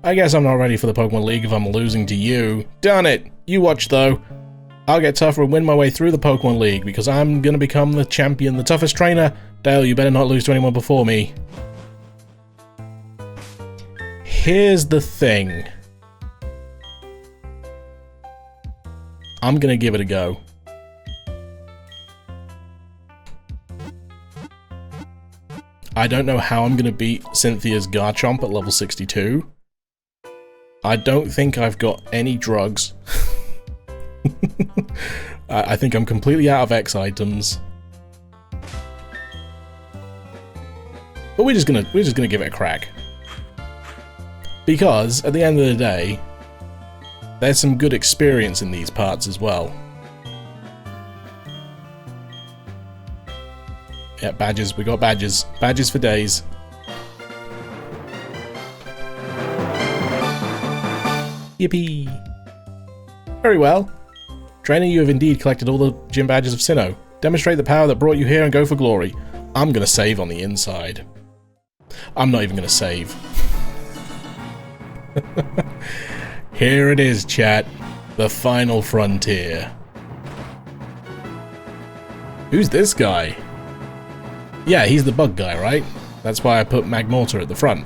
I guess I'm not ready for the Pokemon League if I'm losing to you. Darn it! You watch though. I'll get tougher and win my way through the Pokemon League because I'm gonna become the champion, the toughest trainer. Dale, you better not lose to anyone before me. Here's the thing. I'm gonna give it a go. I don't know how I'm gonna beat Cynthia's Garchomp at level 62. I don't think I've got any drugs. I think I'm completely out of X items. But we're just gonna give it a crack. Because at the end of the day, there's some good experience in these parts as well. Yeah, badges, we got badges. Badges for days. Yippee! Very well. Trainer, you have indeed collected all the gym badges of Sinnoh. Demonstrate the power that brought you here and go for glory. I'm gonna save on the inside. I'm not even gonna save. Here it is, chat. The final frontier. Who's this guy? Yeah, he's the bug guy, right? That's why I put Magmortar at the front.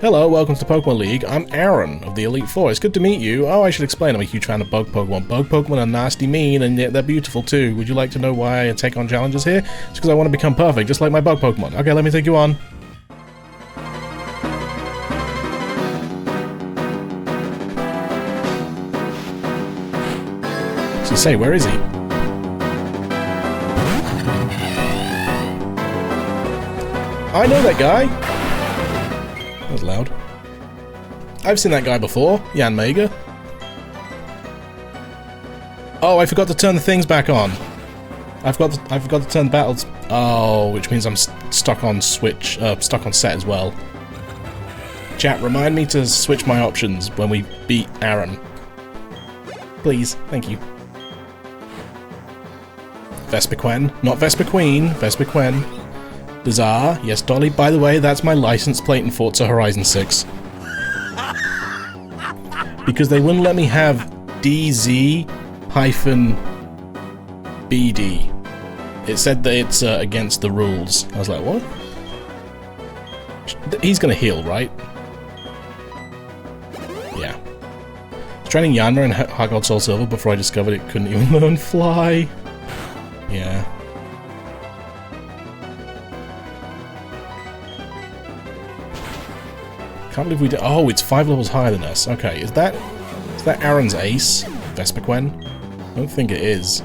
Hello, welcome to Pokemon League. I'm Aaron of the Elite Four. It's good to meet you. Oh, I should explain, I'm a huge fan of bug Pokemon. Bug Pokemon are nasty mean, and yet they're beautiful too. Would you like to know why I take on challenges here? It's because I want to become perfect, just like my bug Pokemon. Okay, let me take you on. So say, where is he? I know that guy! That was loud. I've seen that guy before, Yanmega. Oh, I forgot to turn the things back on. I forgot to turn the battles. Oh, which means I'm stuck on switch, stuck on set as well. Chat, remind me to switch my options when we beat Aaron. Please, thank you. Vespiquen, not Vespiquen, Vespiquen. Bizarre, yes, Dolly. By the way, that's my license plate in Forza Horizon 6. Because they wouldn't let me have DZ-BD. It said that it's against the rules. I was like, what? He's gonna heal, right? Yeah. I was training Yanma in HeartGold Soul Silver before I discovered it couldn't even learn fly. Yeah. Can't believe we did. Oh, it's 5 levels higher than us. Okay, is that Aaron's ace? Vespiquen? I don't think it is.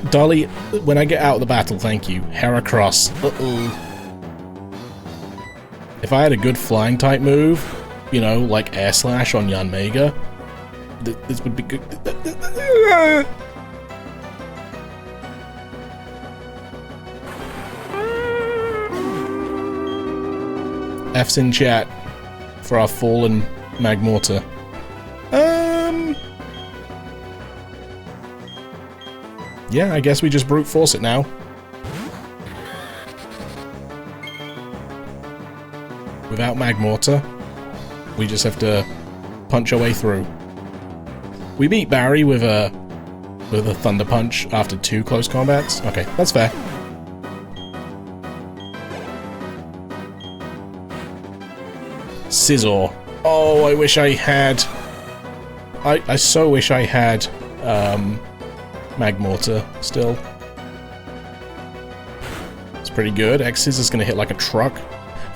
Dolly, when I get out of the battle, thank you. Heracross. Uh-oh. If I had a good flying type move, you know, like Air Slash on Yanmega, this would be good. F's in chat for our fallen Magmortar. Yeah, I guess we just brute force it now. Without Magmortar, we just have to punch our way through. We beat Barry with a Thunder Punch after 2 close combats. Okay, that's fair. Scizor. Oh, I wish I had... I so wish I had Magmortar still. It's pretty good. X-Scissor is going to hit like a truck.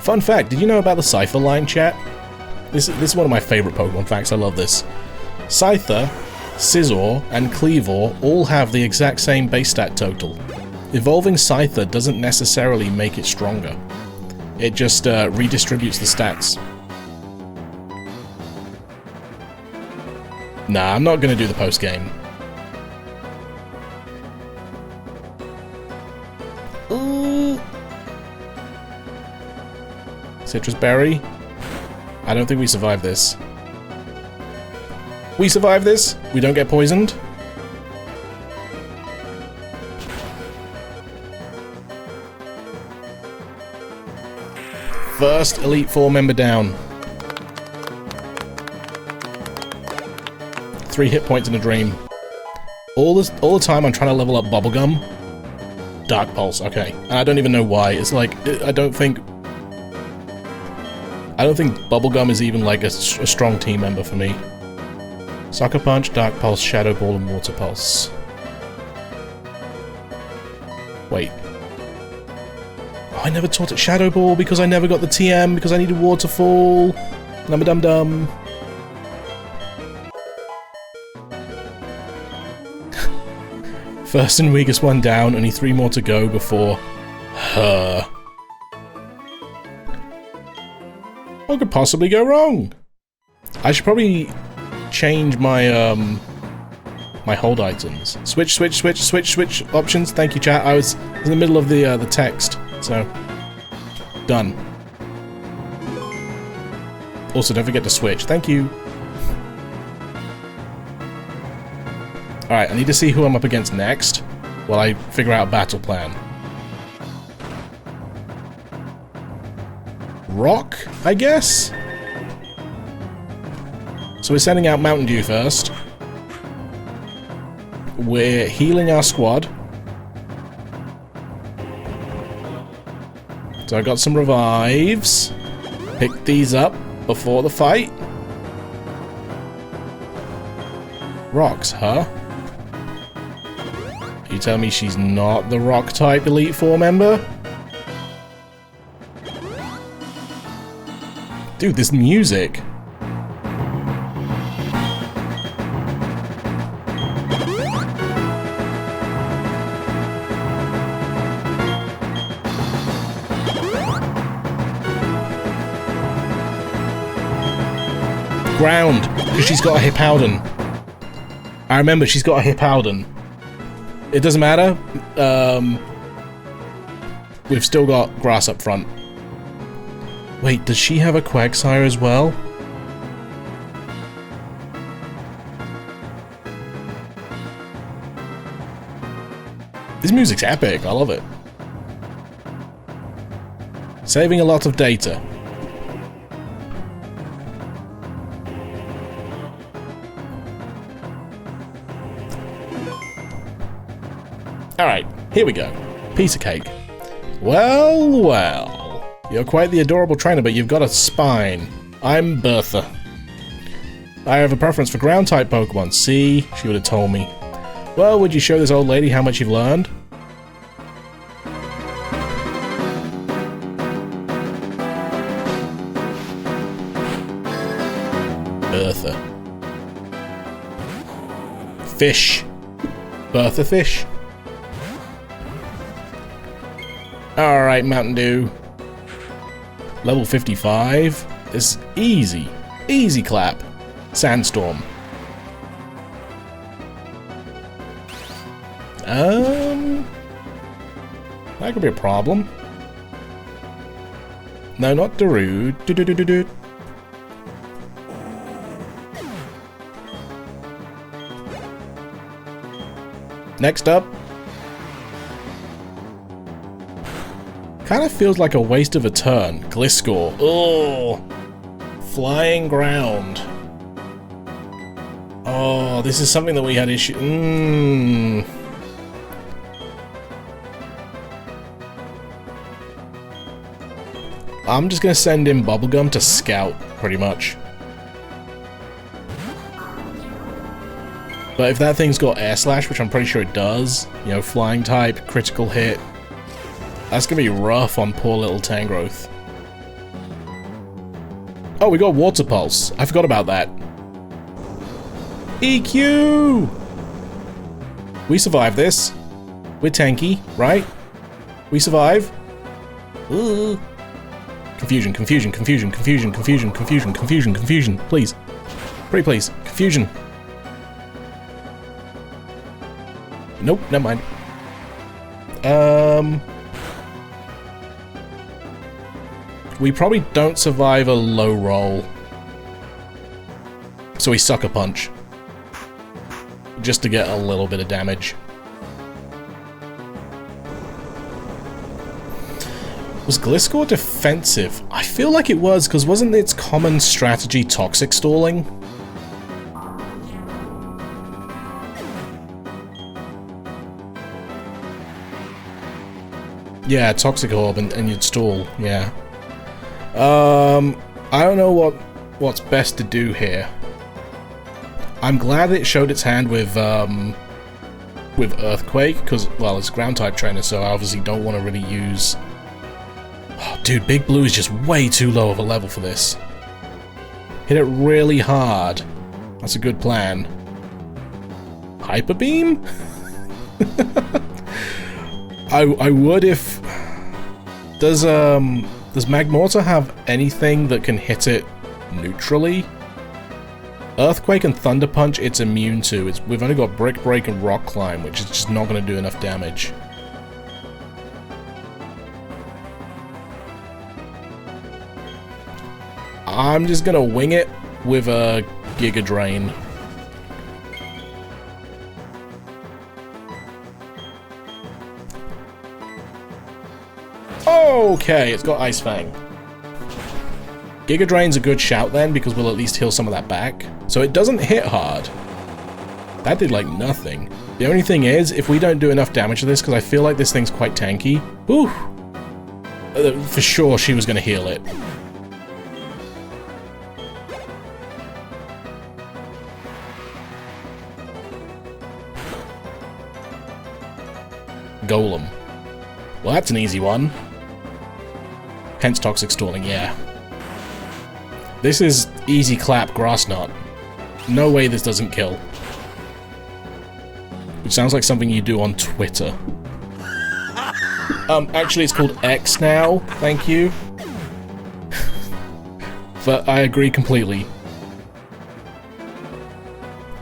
Fun fact, did you know about the Scyther line, chat? This is one of my favorite Pokemon facts. I love this. Scyther, Scizor, and Cleavor all have the exact same base stat total. Evolving Scyther doesn't necessarily make it stronger. It just redistributes the stats. Nah, I'm not gonna do the post-game. Ooh. Citrus Berry. I don't think we survive this. We survive this? We don't get poisoned? First Elite Four member down. 3 hit points in a dream. All the time I'm trying to level up Bubblegum. Dark Pulse, okay. And I don't even know why. It's like, I don't think Bubblegum is even like a strong team member for me. Sucker Punch, Dark Pulse, Shadow Ball, and Water Pulse. Wait. Oh, I never taught it Shadow Ball because I never got the TM because I needed Waterfall. Number dum dum. First and weakest one down, only 3 more to go before her. What could possibly go wrong? I should probably change my my hold items. Switch options. Thank you, chat. I was in the middle of the text, so done. Also, don't forget to switch. Thank you. Alright, I need to see who I'm up against next while I figure out a battle plan. Rock, I guess? So we're sending out Mountain Dew first. We're healing our squad. So I got some revives. Pick these up before the fight. Rocks, huh? You tell me she's not the rock type Elite Four member? Dude, this music. Ground, because she's got a Hippowdon. I remember she's got a Hippowdon. It doesn't matter. We've still got grass up front. Wait, does she have a Quagsire as well? This music's epic. I love it. Saving a lot of data. Alright, here we go. Piece of cake. Well, well. You're quite the adorable trainer, but you've got a spine. I'm Bertha. I have a preference for ground-type Pokemon. See? She would have told me. Well, would you show this old lady how much you've learned? Bertha. Fish. Bertha Fish. Alright, Mountain Dew. Level 55. It's easy. Easy clap. Sandstorm. That could be a problem. No, not Darude. Do-do-do-do-do. Next up. Kind of feels like a waste of a turn. Gliscor. Oh, flying ground. Oh, this is something that we had issue. I'm just gonna send in Bubblegum to scout, pretty much. But if that thing's got Air Slash, which I'm pretty sure it does, you know, flying type, critical hit, that's gonna be rough on poor little Tangrowth. Oh, we got Water Pulse. I forgot about that. EQ! We survived this. We're tanky, right? We survive. Ooh. Confusion, confusion, confusion, confusion, confusion, confusion, confusion, confusion. Please. Pretty please. Confusion. Nope, never mind. We probably don't survive a low roll. So we Sucker Punch. Just to get a little bit of damage. Was Gliscor defensive? I feel like it was, because wasn't its common strategy toxic stalling? Yeah, Toxic Orb and you'd stall, yeah. I don't know what's best to do here. I'm glad it showed its hand with Earthquake, because, well, it's a ground-type trainer, so I obviously don't want to really use... Oh, dude, Big Blue is just way too low of a level for this. Hit it really hard. That's a good plan. Hyper Beam? I would if... Does Magmortar have anything that can hit it neutrally? Earthquake and Thunder Punch it's immune to. We've only got Brick Break and Rock Climb, which is just not going to do enough damage. I'm just going to wing it with a Giga Drain. Okay, it's got Ice Fang. Giga Drain's a good shout then, because we'll at least heal some of that back. So it doesn't hit hard. That did like nothing. The only thing is, if we don't do enough damage to this, because I feel like this thing's quite tanky. Whew! For sure she was going to heal it. Golem. Well, that's an easy one. Hence Toxic Stalling, yeah. This is easy clap Grass Knot. No way this doesn't kill. Which sounds like something you do on Twitter. Actually it's called X now, thank you. But I agree completely.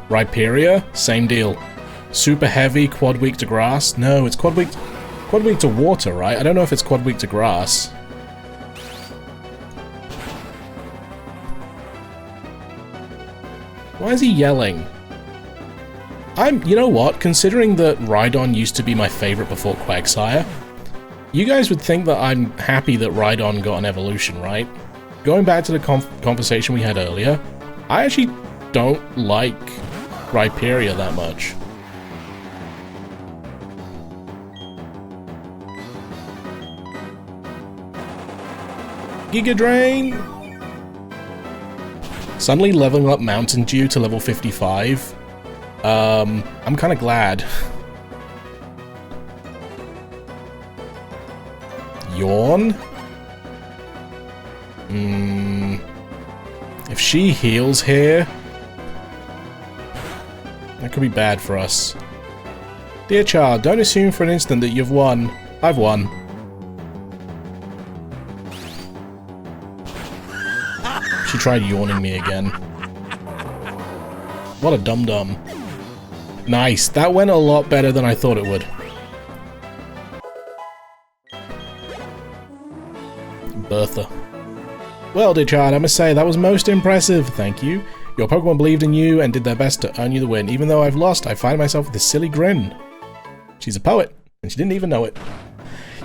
Rhyperia, same deal. Super heavy, quad weak to grass. No, it's quad weak to water, right? I don't know if it's quad weak to grass. Why is he yelling? You know what? Considering that Rhydon used to be my favorite before Quagsire, you guys would think that I'm happy that Rhydon got an evolution, right? Going back to the conversation we had earlier, I actually don't like Rhyperia that much. Giga Drain! Suddenly leveling up Mountain Dew to level 55. I'm kind of glad. Yawn? If she heals here, that could be bad for us. Dear child, don't assume for an instant that you've won. I've won. She tried yawning me again. What a dum-dum. Nice, that went a lot better than I thought it would. Bertha. Well, dear child, I must say, that was most impressive, thank you. Your Pokemon believed in you and did their best to earn you the win. Even though I've lost, I find myself with this silly grin. She's a poet, and she didn't even know it.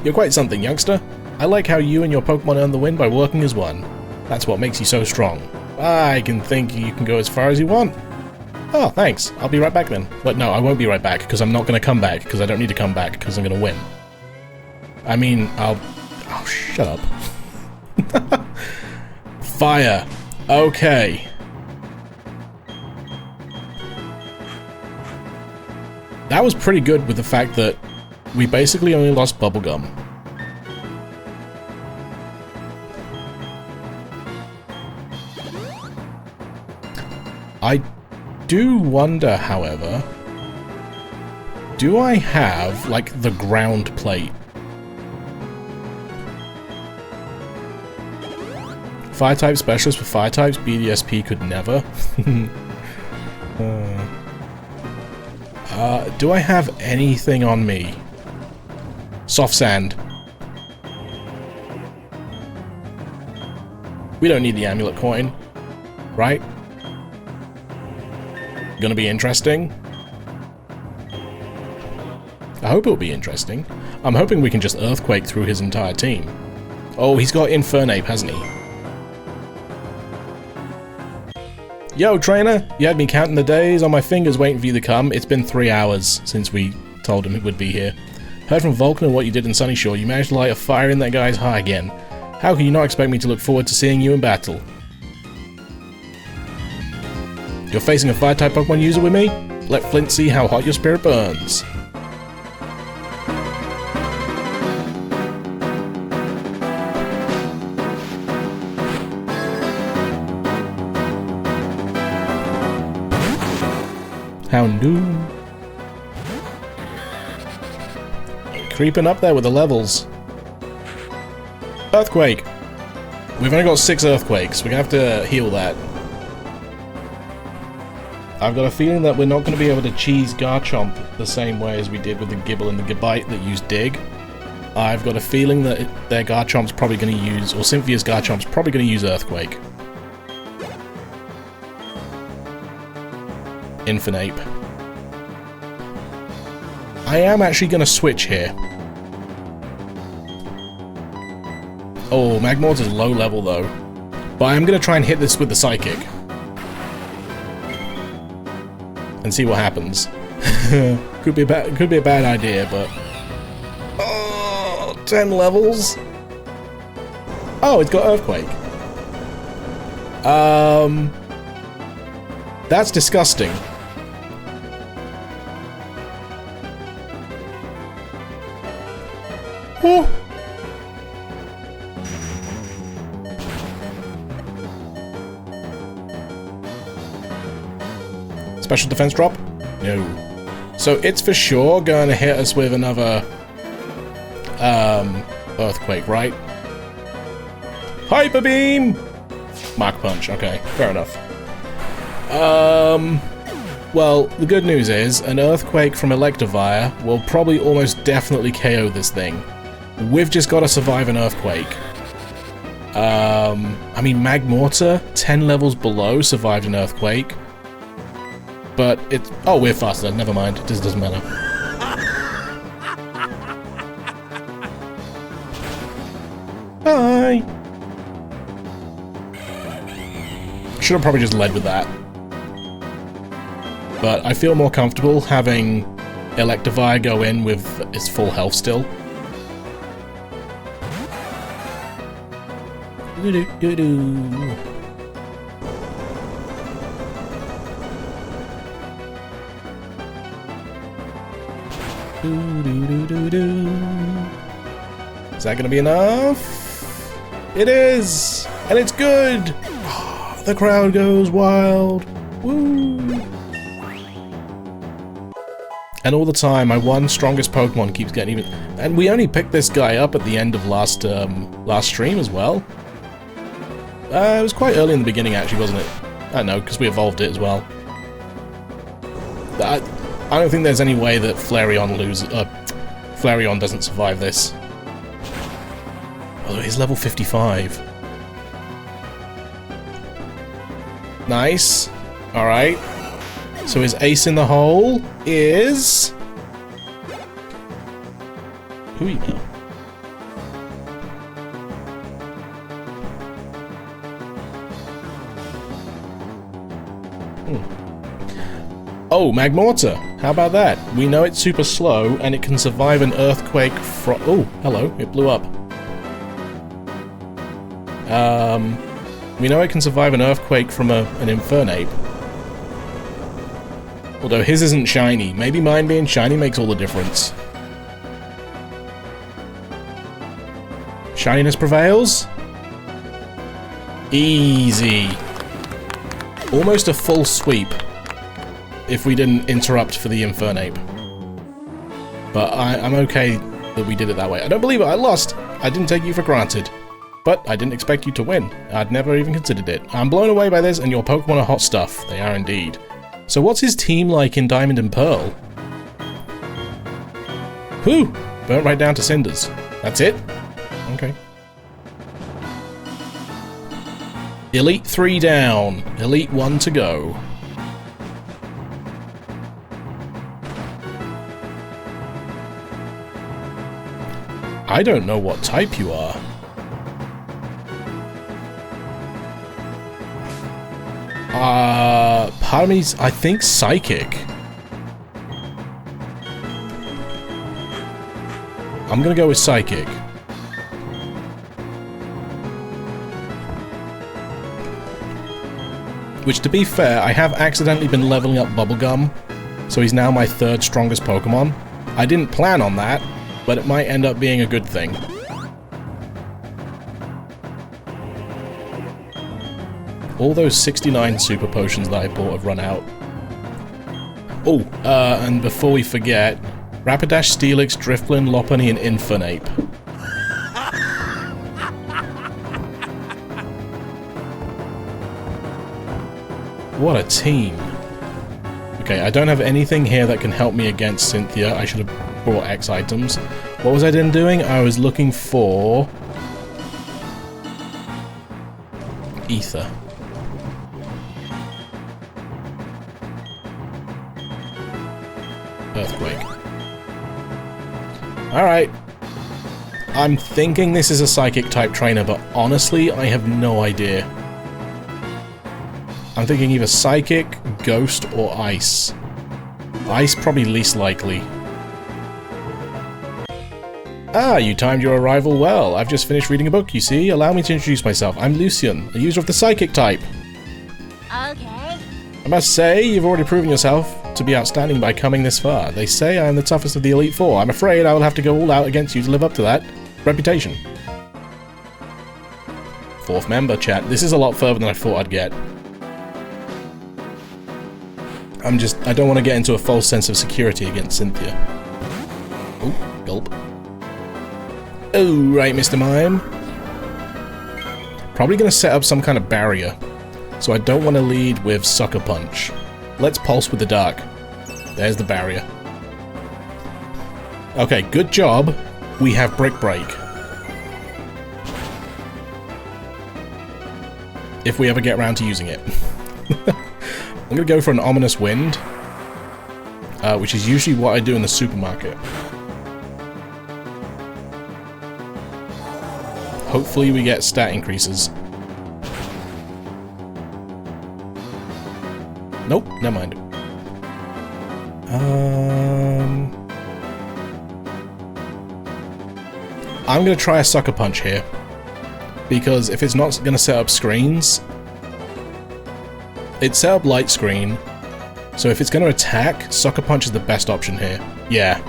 You're quite something, youngster. I like how you and your Pokemon earn the win by working as one. That's what makes you so strong. I can think you can go as far as you want. Oh, thanks. I'll be right back then. But no, I won't be right back, because I'm not going to come back, because I don't need to come back, because I'm going to win. I mean, Oh, shut up. Fire. Okay. That was pretty good with the fact that we basically only lost Bubblegum. I do wonder, however, do I have, like, the ground plate? Fire-type specialist with fire types, BDSP could never. Do I have anything on me? Soft sand. We don't need the amulet coin, right? Gonna be interesting? I hope it'll be interesting. I'm hoping we can just Earthquake through his entire team. Oh, he's got Infernape, hasn't he? Yo, trainer! You had me counting the days on my fingers waiting for you to come. It's been 3 hours since we told him it would be here. Heard from Vulcan what you did in Sunnyshore's. You managed to light a fire in that guy's heart again. How can you not expect me to look forward to seeing you in battle? You're facing a fire-type Pokemon user with me? Let Flint see how hot your spirit burns. Houndoom. Creeping up there with the levels. Earthquake. We've only got 6 Earthquakes. We're gonna have to heal that. I've got a feeling that we're not going to be able to cheese Garchomp the same way as we did with the Gibble and the Gabite that use Dig. I've got a feeling that their Garchomp's probably going to use, or Cynthia's Garchomp's probably going to use Earthquake. Infernape. I am actually going to switch here. Oh, Magmortar's low level though. But I'm going to try and hit this with the Psychic. And see what happens. could be a bad idea, but... Oh, 10 levels? Oh, it's got Earthquake. That's disgusting. Oh. Special defense drop? No. So it's for sure going to hit us with another Earthquake, right? Hyper Beam! Mach Punch, okay, fair enough. Well, the good news is, an Earthquake from Electivire will probably almost definitely KO this thing. We've just got to survive an Earthquake. I mean, Magmortar, 10 levels below, survived an Earthquake. But it's... Oh, we're faster. Never mind. It just doesn't matter. Bye! Should have probably just led with that. But I feel more comfortable having Electivire go in with its full health still. Doo-doo-doo-doo. Is that gonna be enough? It is! And it's good! The crowd goes wild! Woo! And all the time, my one strongest Pokemon keeps getting even... And we only picked this guy up at the end of last stream as well. It was quite early in the beginning actually, wasn't it? I don't know, because we evolved it as well. I don't think there's any way that Flareon doesn't survive this. Although he's level 55. Nice. Alright. So his ace in the hole is... Who are you now? Oh, Magmortar! How about that? We know it's super slow, and it can survive an Earthquake from... Oh, hello, it blew up. We know it can survive an Earthquake from an Infernape. Although his isn't shiny. Maybe mine being shiny makes all the difference. Shininess prevails? Easy. Almost a full sweep. If we didn't interrupt for the Infernape. But I'm okay that we did it that way. I don't believe it, I lost! I didn't take you for granted. But I didn't expect you to win. I'd never even considered it. I'm blown away by this, and your Pokemon are hot stuff. They are indeed. So what's his team like in Diamond and Pearl? Whew! Burnt right down to cinders. That's it? Okay. Elite 3 down. Elite 1 to go. I don't know what type you are. Part of me's, I think, Psychic. I'm gonna go with Psychic. Which, to be fair, I have accidentally been leveling up Bubblegum, so he's now my 3rd strongest Pokemon. I didn't plan on that, but it might end up being a good thing. All those 69 super potions that I bought have run out. Oh, and before we forget, Rapidash, Steelix, Drifblim, Lopunny, and Infernape. What a team. Okay, I don't have anything here that can help me against Cynthia. I should have brought X items. What was I then doing? I was looking for... Ether. Earthquake. Alright. I'm thinking this is a Psychic-type trainer, but honestly, I have no idea. I'm thinking either Psychic, Ghost, or Ice. Ice probably least likely. Ah, you timed your arrival well. I've just finished reading a book, you see. Allow me to introduce myself. I'm Lucian, a user of the Psychic type. Okay. I must say, you've already proven yourself to be outstanding by coming this far. They say I am the toughest of the Elite Four. I'm afraid I will have to go all out against you to live up to that reputation. 4th member, chat. This is a lot further than I thought I'd get. I don't want to get into a false sense of security against Cynthia. Oh, gulp. Oh, right, Mr. Mime. Probably going to set up some kind of barrier, so I don't want to lead with Sucker Punch. Let's pulse with the dark. There's the barrier. Okay, good job. We have Brick Break. If we ever get around to using it. I'm going to go for an Ominous Wind, which is usually what I do in the supermarket. Hopefully we get stat increases. Nope, never mind. I'm going to try a Sucker Punch here, because if it's not going to set up screens, it's set up light screen, so if it's going to attack, Sucker Punch is the best option here. Yeah.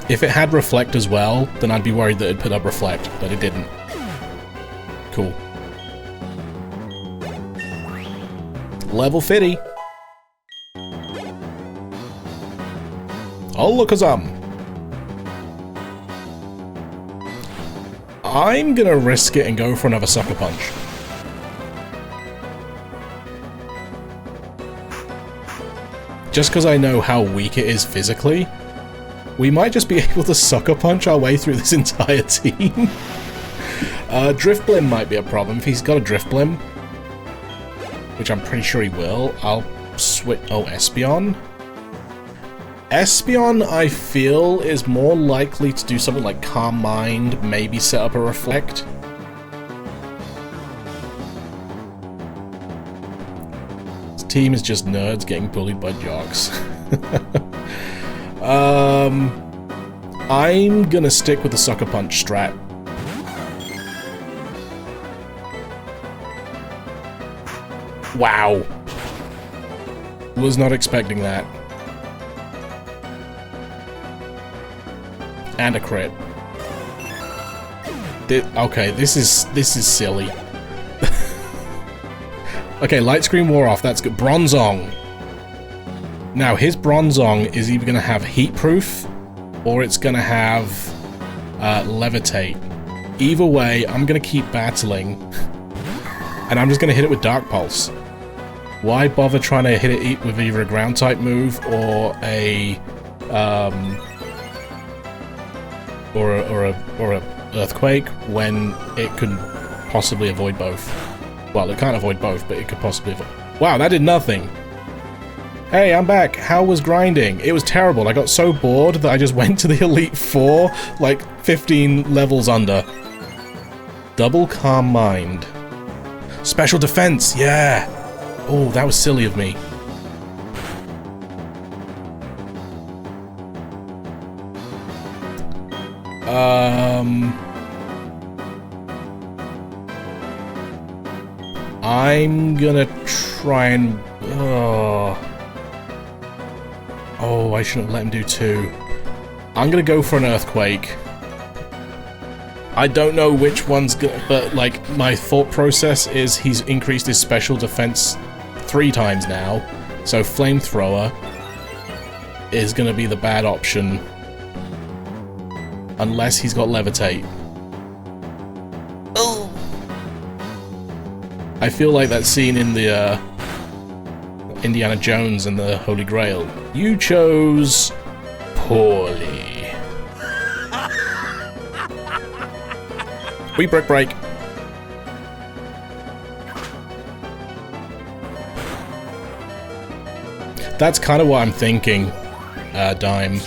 If it had Reflect as well, then I'd be worried that it'd put up Reflect, but it didn't. Cool. Level 50. Alakazam. I'm gonna risk it and go for another Sucker Punch. Just because I know how weak it is physically, we might just be able to Sucker Punch our way through this entire team. Drifblim might be a problem. If he's got a Drifblim, which I'm pretty sure he will, I'll switch... Oh, Espeon? Espeon, I feel, is more likely to do something like Calm Mind, maybe set up a Reflect. This team is just nerds getting bullied by jocks. I'm gonna stick with the Sucker Punch strat. Wow. Was not expecting that. And a crit. Okay, this is silly. Okay, Light Screen wore off, that's good. Bronzong. Now, his Bronzong is either going to have Heat Proof, or it's going to have Levitate. Either way, I'm going to keep battling, and I'm just going to hit it with Dark Pulse. Why bother trying to hit it with either a Ground-type move or a Earthquake when it could possibly avoid both? Well, it can't avoid both, but it could possibly avoid... Wow, that did nothing! Hey, I'm back! How was grinding? It was terrible. I got so bored that I just went to the Elite Four, like 15 levels under. Double Calm Mind. Special defense, yeah! Oh, that was silly of me. I'm gonna try and... Oh, I shouldn't have let him do 2. I'm gonna go for an earthquake. I don't know which one's good, but like my thought process is he's increased his special defense 3 times now, so flamethrower is gonna be the bad option unless he's got levitate. Oh! I feel like that scene in the Indiana Jones and the Holy Grail. You chose poorly. We break. That's kind of what I'm thinking, Dime.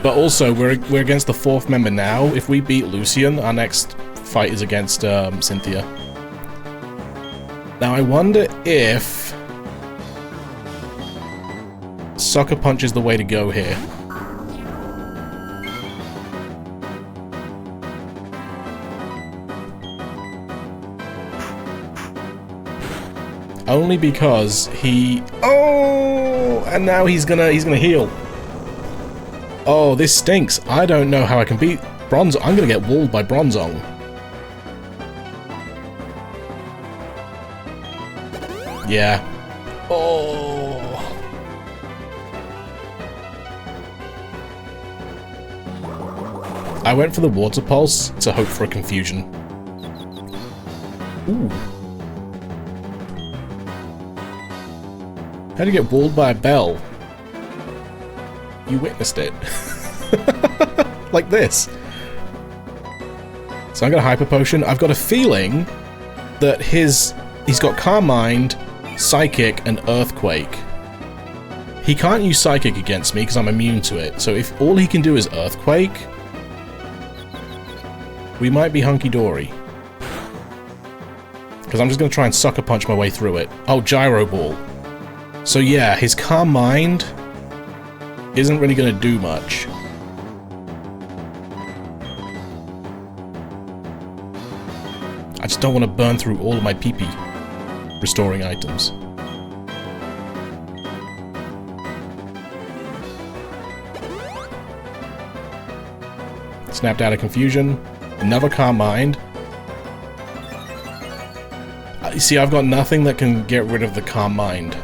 But also, we're against the 4th member now. If we beat Lucian, our next fight is against Cynthia. Now I wonder if Sucker Punch is the way to go here. Only because he... Oh! And now he's gonna heal. Oh, this stinks. I don't know how I can beat Bronzong. I'm gonna get walled by Bronzong. Yeah. Oh. I went for the Water Pulse to hope for a confusion. Ooh. How do you get walled by a bell? You witnessed it. Like this. So I'm gonna Hyper Potion. I've got a feeling that he's got Calm Mind, Psychic, and Earthquake. He can't use Psychic against me because I'm immune to it. So if all he can do is Earthquake, we might be hunky-dory. Because I'm just gonna try and Sucker Punch my way through it. Oh, Gyro Ball. So yeah, his Calm Mind isn't really going to do much. I just don't want to burn through all of my PP restoring items. Snapped out of confusion. Another Calm Mind. You see, I've got nothing that can get rid of the Calm Mind.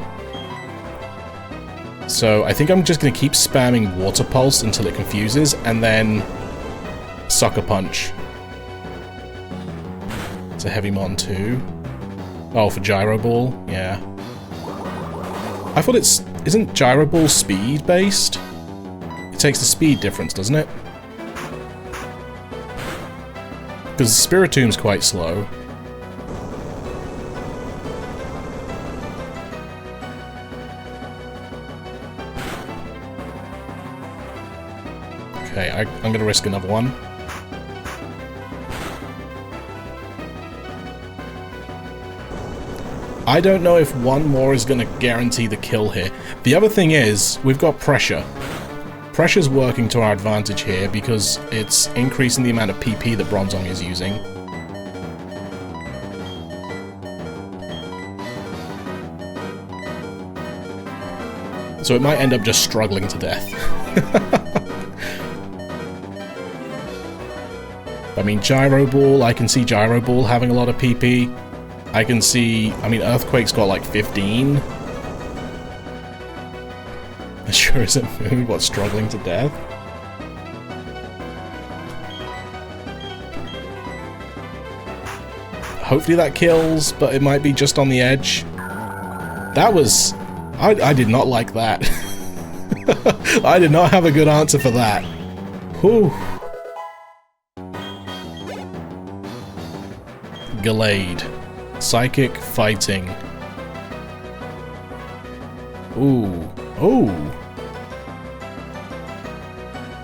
So I think I'm just going to keep spamming Water Pulse until it confuses, and then Sucker Punch. It's a Heavymon too. Oh, for Gyro Ball? Yeah. I thought isn't Gyro Ball speed based? It takes the speed difference, doesn't it? Because Spiritom's quite slow. Okay, I'm gonna risk another one. I don't know if one more is gonna guarantee the kill here. The other thing is, we've got Pressure. Pressure's working to our advantage here because it's increasing the amount of PP that Bronzong is using. So it might end up just struggling to death. I mean, Gyro Ball, I can see Gyro Ball having a lot of PP. I can see... I mean, Earthquake's got like 15. That sure isn't food, what's struggling to death? Hopefully that kills, but it might be just on the edge. That was... I did not like that. I did not have a good answer for that. Whew. Gallade. Psychic Fighting. Ooh. Ooh.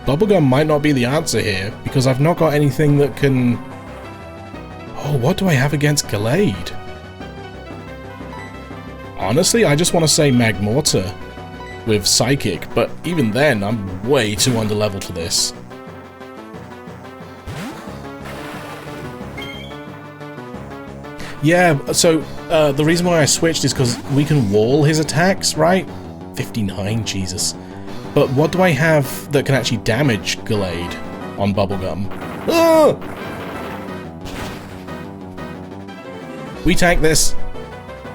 Bubblegum might not be the answer here, because I've not got anything that can Oh, what do I have against Gallade? Honestly, I just want to say Magmortar with Psychic, but even then, I'm way too underleveled for this. Yeah, so the reason why I switched is because we can wall his attacks, right? 59, Jesus. But what do I have that can actually damage Gallade on Bubblegum? Ah! We tank this.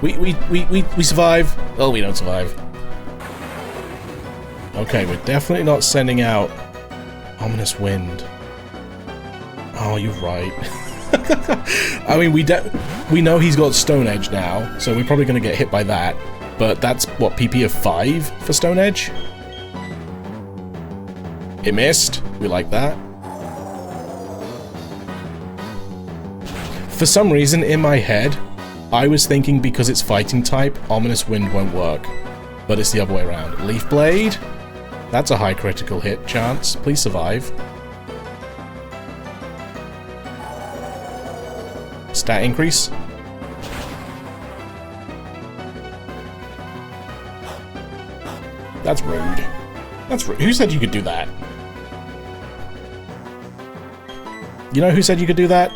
We survive. Oh, we don't survive. Okay, we're definitely not sending out Ominous Wind. Oh, you're right. I mean, we know he's got Stone Edge now, so we're probably going to get hit by that. But that's, what, PP of 5 for Stone Edge? It missed. We like that. For some reason, in my head, I was thinking because it's fighting type, Ominous Wind won't work. But it's the other way around. Leaf Blade? That's a high critical hit chance. Please survive. Stat increase. That's rude. That's rude. Who said you could do that? You know who said you could do that?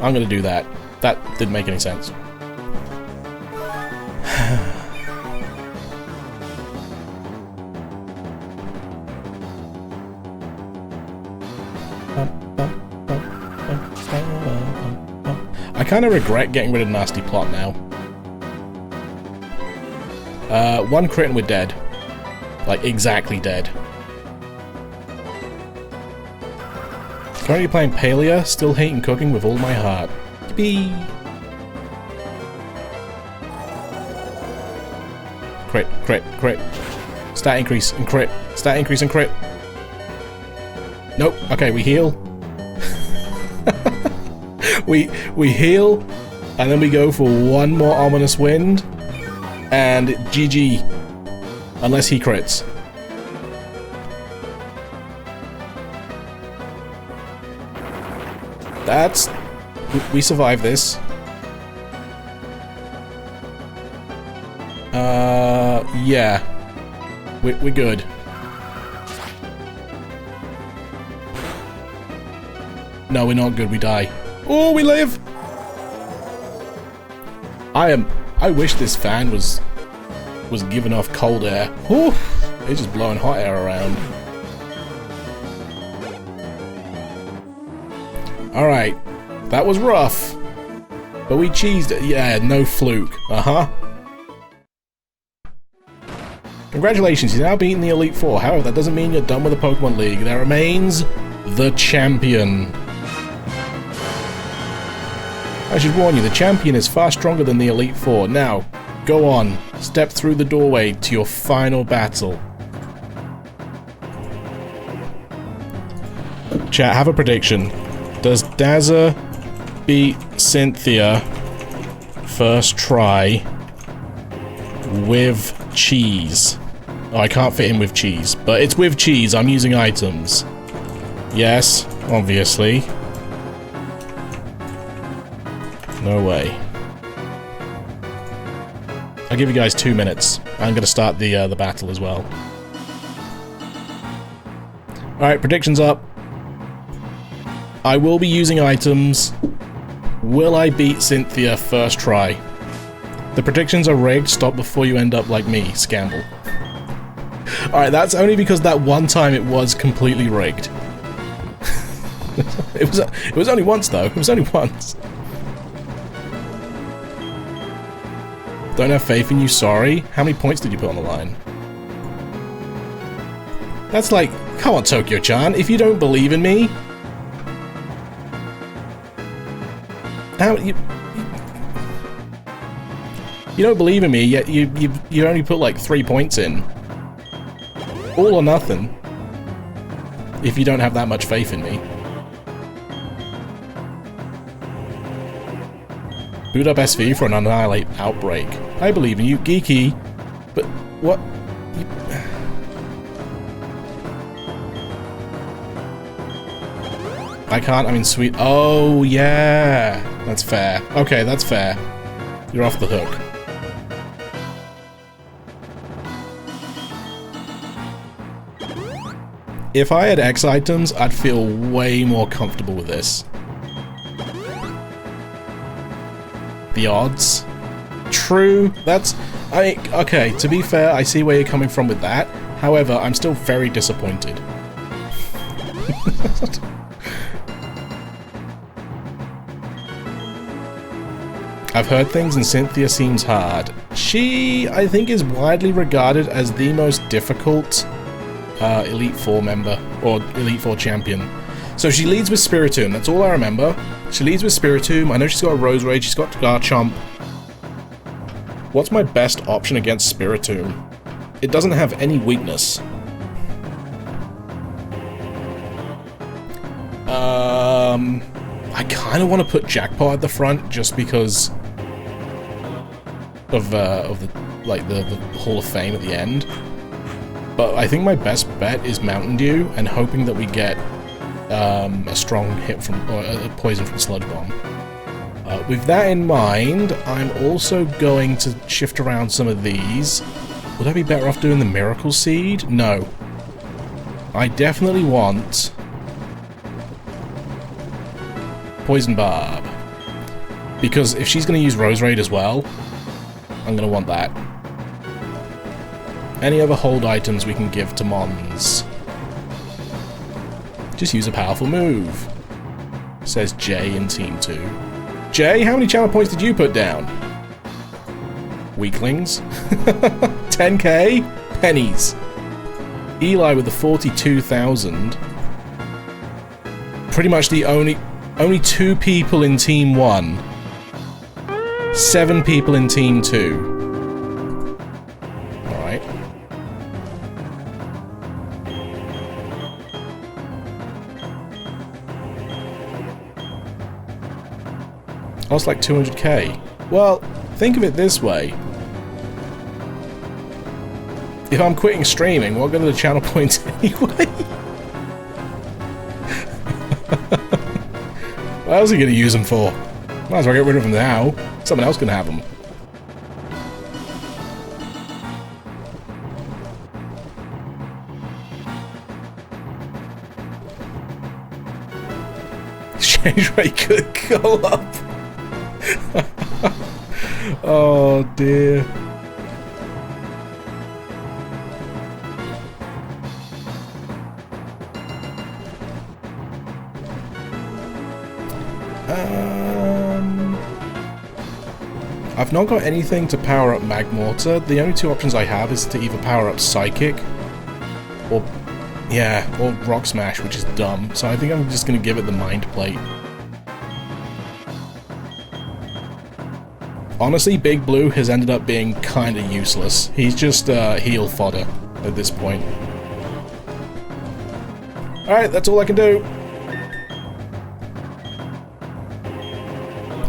I'm gonna do that. That didn't make any sense. I kind of regret getting rid of Nasty Plot now. One crit and we're dead. Like, exactly dead. Currently playing Palia, still hating cooking with all my heart. Yippee! Crit, crit, crit. Stat increase and crit. Stat increase and crit. Nope. Okay, we heal. we heal, and then we go for one more Ominous Wind, and GG. Unless he crits. That's... We survive this. Yeah. We're good. No, we're not good, we die. Oh, we live! I wish this fan was giving off cold air. Oh, it's just blowing hot air around. Alright, that was rough. But we cheesed it. Yeah, no fluke. Uh-huh. Congratulations, you've now beaten the Elite Four. However, that doesn't mean you're done with the Pokemon League. There remains the champion. I should warn you, the champion is far stronger than the Elite Four. Now, go on. Step through the doorway to your final battle. Chat, have a prediction. Does Dazza beat Cynthia first try with cheese? Oh, I can't fit in with cheese, but it's with cheese. I'm using items. Yes, obviously. No way. I'll give you guys 2 minutes. I'm gonna start the battle as well. Alright, predictions up. I will be using items. Will I beat Cynthia first try? The predictions are rigged. Stop before you end up like me, Scamble. Alright, that's only because that one time it was completely rigged. It was only once though. It was only once. Don't have faith in you, sorry. How many points did you put on the line? That's like, come on Tokyo-chan, if you don't believe in me... How, you don't believe in me, yet you only put like 3 points in. All or nothing. If you don't have that much faith in me. Boot up SV for an Annihilate Outbreak. I believe in you, Geeky. But what? I can't, I'm in sweet. Oh, yeah. That's fair. Okay, that's fair. You're off the hook. If I had X items, I'd feel way more comfortable with this. The odds. True, that's... okay, to be fair, I see where you're coming from with that. However, I'm still very disappointed. I've heard things and Cynthia seems hard. She, I think, is widely regarded as the most difficult Elite Four member, or Elite Four champion. So she leads with Spiritomb, that's all I remember. She leads with Spiritomb, I know she's got a Rose Rage, she's got Garchomp. What's my best option against Spiritomb? It doesn't have any weakness. I kind of want to put Jackpot at the front just because of the Hall of Fame at the end. But I think my best bet is Mountain Dew and hoping that we get a strong hit from or a poison from Sludge Bomb. With that in mind, I'm also going to shift around some of these. Would I be better off doing the Miracle Seed? No. I definitely want Poison Barb. Because if she's going to use Rose Raid as well, I'm going to want that. Any other hold items we can give to Mons? Just use a powerful move, says Jay in Team 2. Jay, how many channel points did you put down? Weaklings. 10k? Pennies. Eli with the 42,000. Pretty much the only 2 people in Team 1. 7 people in Team 2. Alright. Lost like 200k. Well, think of it this way. If I'm quitting streaming, what good are the channel points anyway? What else are you going to use them for? Might as well get rid of them now. Someone else can have them. Exchange rate could go up. Oh dear. I've not got anything to power up Magmortar. The only 2 options I have is to either power up Psychic or Rock Smash, which is dumb. So I think I'm just going to give it the Mind Plate. Honestly, Big Blue has ended up being kind of useless. He's just heal fodder at this point. Alright, that's all I can do.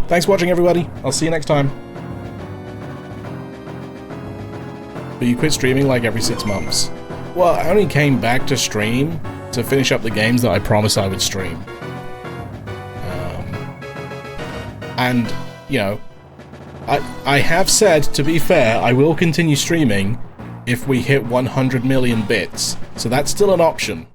Thanks for watching, everybody. I'll see you next time. But you quit streaming like every 6 months. Well, I only came back to stream to finish up the games that I promised I would stream. And, you know, I have said, to be fair, I will continue streaming if we hit 100 million bits. So that's still an option.